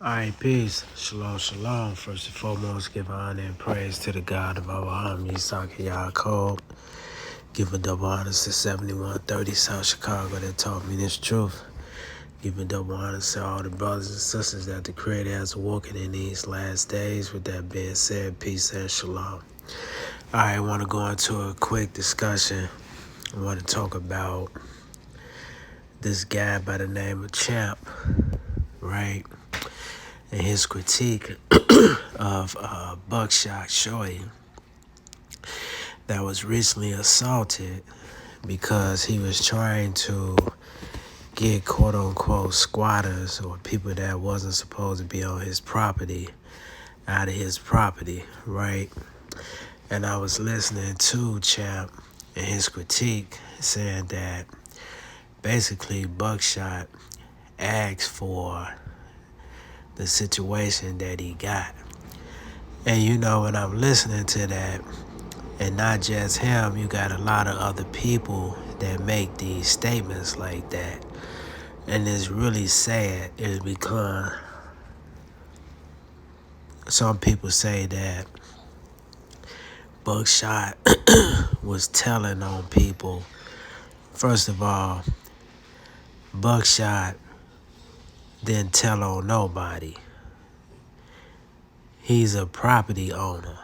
Alright, peace. Shalom, shalom. First and foremost, give honor and praise to the God of our home, Yitzhak Yaakov. Giving double honors to 7130 South Chicago that taught me this truth. Giving double honors to all the brothers and sisters that the Creator has awoken in these last days. With that being said, peace and shalom. Alright, I want to go into a quick discussion. I want to talk about this guy by the name of Champ, right? And his critique of BuckShot Shorty that was recently assaulted because he was trying to get quote-unquote squatters or people that wasn't supposed to be on his property out of his property, right? And I was listening to Champ and his critique saying that basically BuckShot asked for the situation that he got. And you know, when I'm listening to that, and not just him, you got a lot of other people that make these statements like that. And it's really sad is because some people say that BuckShot was telling on people. First of all, BuckShot didn't tell on nobody. He's a property owner.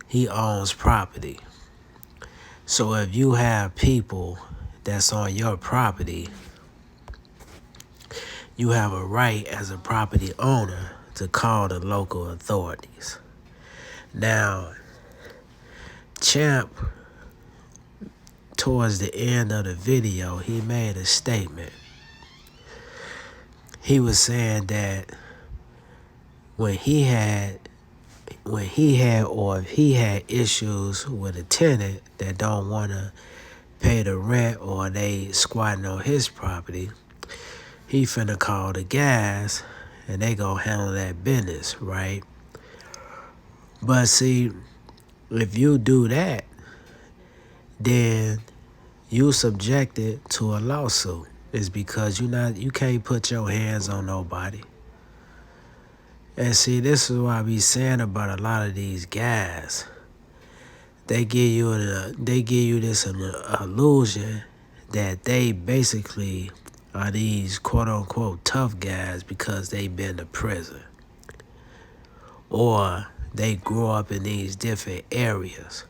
He owns property. So if you have people that's on your property, you have a right as a property owner to call the local authorities. Now, Champ, towards the end of the video, he made a statement. He was saying that when he had or if he had issues with a tenant that don't want to pay the rent or they squatting on his property, he finna call the guys and they gonna handle that business, right? But see, if you do that, then you subjected to a lawsuit. It's because you can't put your hands on nobody. And see, this is what I be saying about a lot of these guys. They give you this illusion that they basically are these quote unquote tough guys because they been to prison. Or they grew up in these different areas.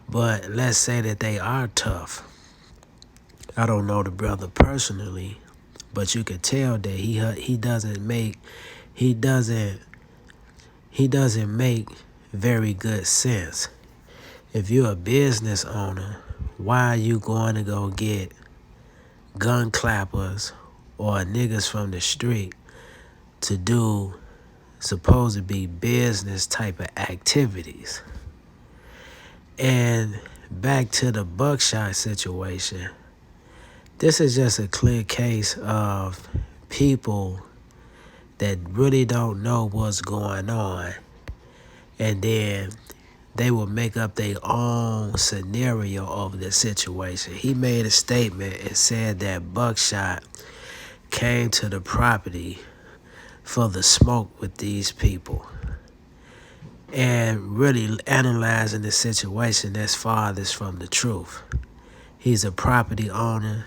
But let's say that they are tough. I don't know the brother personally, but you could tell that he doesn't make very good sense. If you're a business owner, why are you going to go get gun clappers or niggas from the street to do supposed to be business type of activities? And back to the BuckShot situation. This is just a clear case of people that really don't know what's going on. And then they will make up their own scenario of the situation. He made a statement and said that BuckShot came to the property for the smoke with these people. And really analyzing the situation that's farthest from the truth. He's a property owner.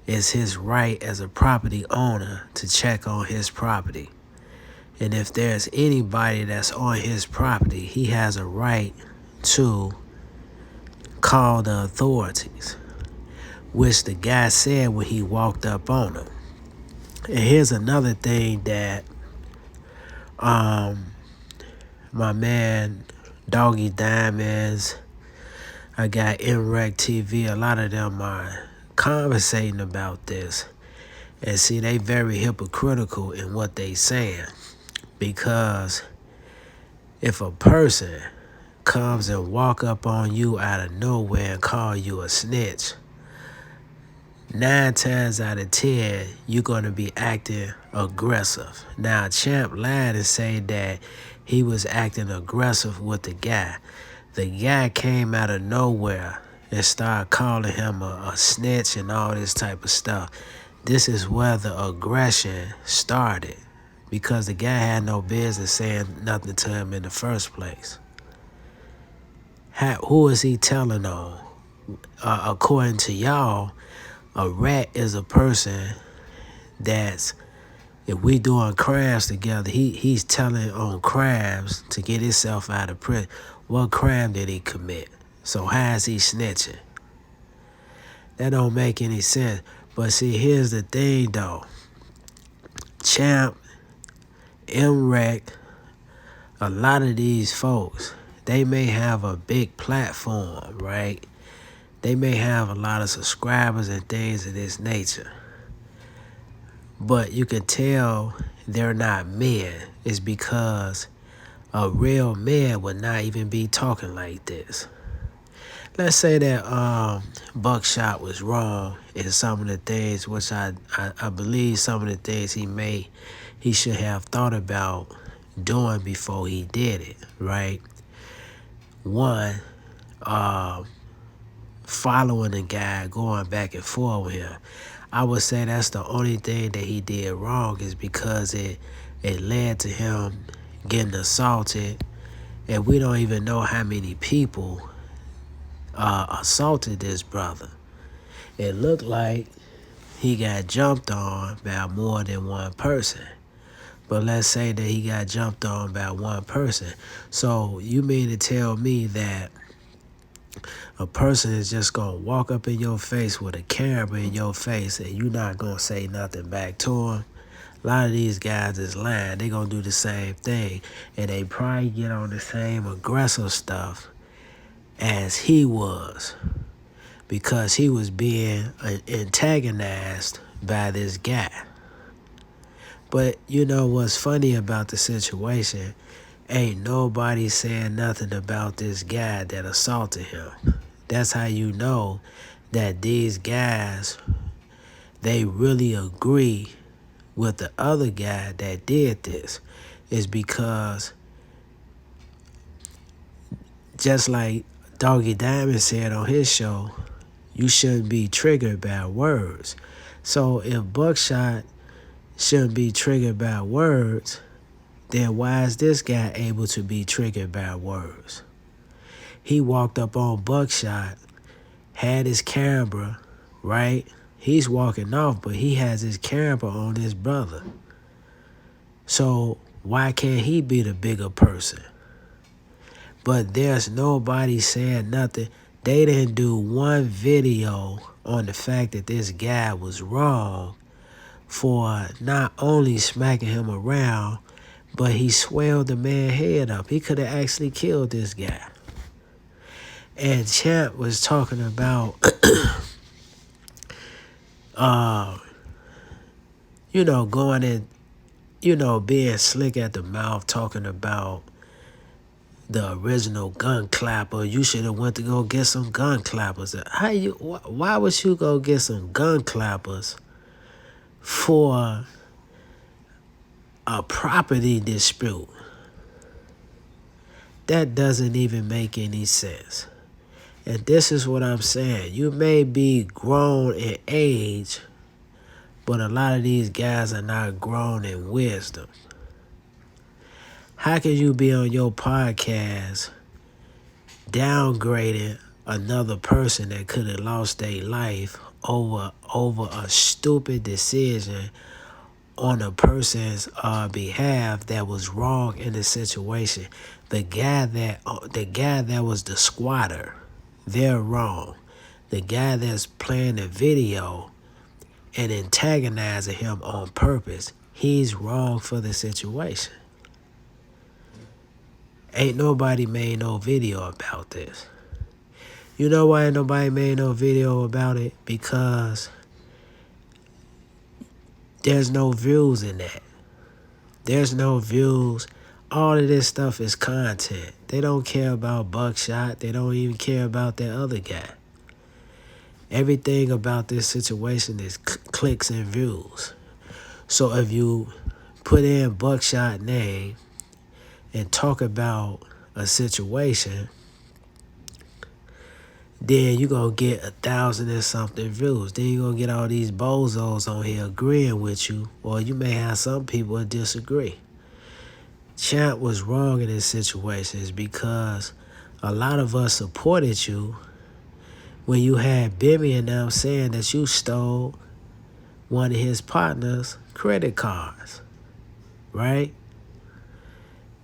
It's his right as a property owner to check on his property. And if there's anybody that's on his property, he has a right to call the authorities, which the guy said when he walked up on him. And here's another thing that my man Doggy Diamonds, I got NREC TV, a lot of them are conversating about this. And see, they very hypocritical in what they saying. Because if a person comes and walk up on you out of nowhere and call you a snitch, 9 times out of 10, you're going to be acting aggressive. Now, Champ lied and said that he was acting aggressive with the guy. The guy came out of nowhere and started calling him a snitch and all this type of stuff. This is where the aggression started. because the guy had no business saying nothing to him in the first place. Who is he telling on? According to y'all, a rat is a person that's, if we doing crimes together, he's telling on crimes to get himself out of prison. What crime did he commit? So how is he snitching? That don't make any sense. But see, here's the thing though. Champ, MREC, a lot of these folks, they may have a big platform, right? They may have a lot of subscribers and things of this nature. But you can tell they're not men. It's because a real man would not even be talking like this. Let's say that BuckShot was wrong in some of the things, which I believe some of the things he should have thought about doing before he did it, right? One, following the guy, going back and forth with him. I would say that's the only thing that he did wrong, is because it led to him getting assaulted, and we don't even know how many people assaulted this brother. It looked like he got jumped on by more than one person. But let's say that he got jumped on by one person. So you mean to tell me that a person is just going to walk up in your face with a camera in your face and you're not going to say nothing back to him? A lot of these guys is lying. They going to do the same thing. And they probably get on the same aggressive stuff as he was, because he was being antagonized by this guy. But you know what's funny about the situation? Ain't nobody saying nothing about this guy that assaulted him. That's how you know that these guys, they really agree with the other guy that did this. Is because, just like Doggy Diamond said on his show, you shouldn't be triggered by words. So if BuckShot shouldn't be triggered by words, then why is this guy able to be triggered by words? He walked up on BuckShot, had his camera, right? He's walking off, but he has his camera on his brother. So why can't he be the bigger person? But there's nobody saying nothing. They didn't do one video on the fact that this guy was wrong for not only smacking him around, but he swelled the man's head up. He could have actually killed this guy. And Champ was talking about, going in, being slick at the mouth, talking about the original gun clapper. You should have went to go get some gun clappers. Why would you go get some gun clappers for a property dispute? That doesn't even make any sense. And this is what I'm saying. You may be grown in age, but a lot of these guys are not grown in wisdom. How can you be on your podcast downgrading another person that could have lost their life over a stupid decision on a person's behalf that was wrong in the situation? The guy that was the squatter, they're wrong. The guy that's playing the video and antagonizing him on purpose, he's wrong for the situation. Ain't nobody made no video about this. You know why ain't nobody made no video about it? Because there's no views in that. There's no views. All of this stuff is content. They don't care about BuckShot. They don't even care about that other guy. Everything about this situation is clicks and views. So if you put in BuckShot name and talk about a situation, then you gonna get 1,000 and something views. Then you gonna get all these bozos on here agreeing with you, or you may have some people that disagree. Champ was wrong in this situation is because a lot of us supported you when you had Bimmy and them saying that you stole one of his partner's credit cards, right?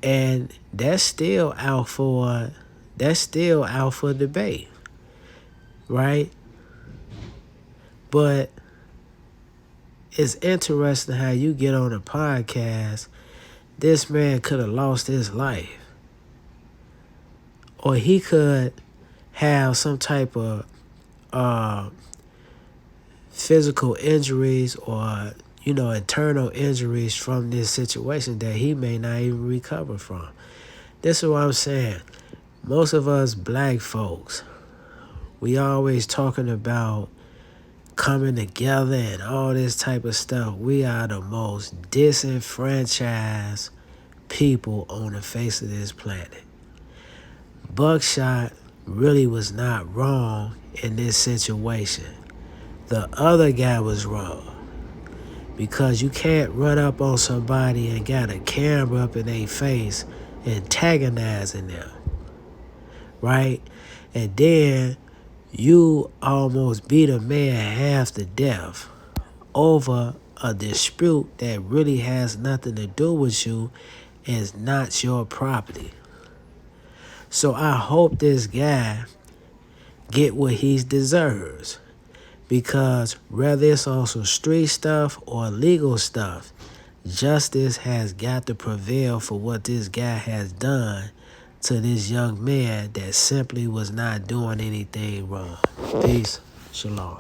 And that's still out for debate, right? But it's interesting how you get on a podcast. This man could have lost his life, or he could have some type of physical injuries or internal injuries from this situation that he may not even recover from. This is what I'm saying. Most of us black folks, we always talking about coming together and all this type of stuff. We are the most disenfranchised people on the face of this planet. BuckShot really was not wrong in this situation. The other guy was wrong, because you can't run up on somebody and got a camera up in their face antagonizing them, right? And then you almost beat a man half to death over a dispute that really has nothing to do with you and is not your property. So I hope this guy get what he deserves, because whether it's on some street stuff or legal stuff, justice has got to prevail for what this guy has done to this young man that simply was not doing anything wrong. Peace. Shalom.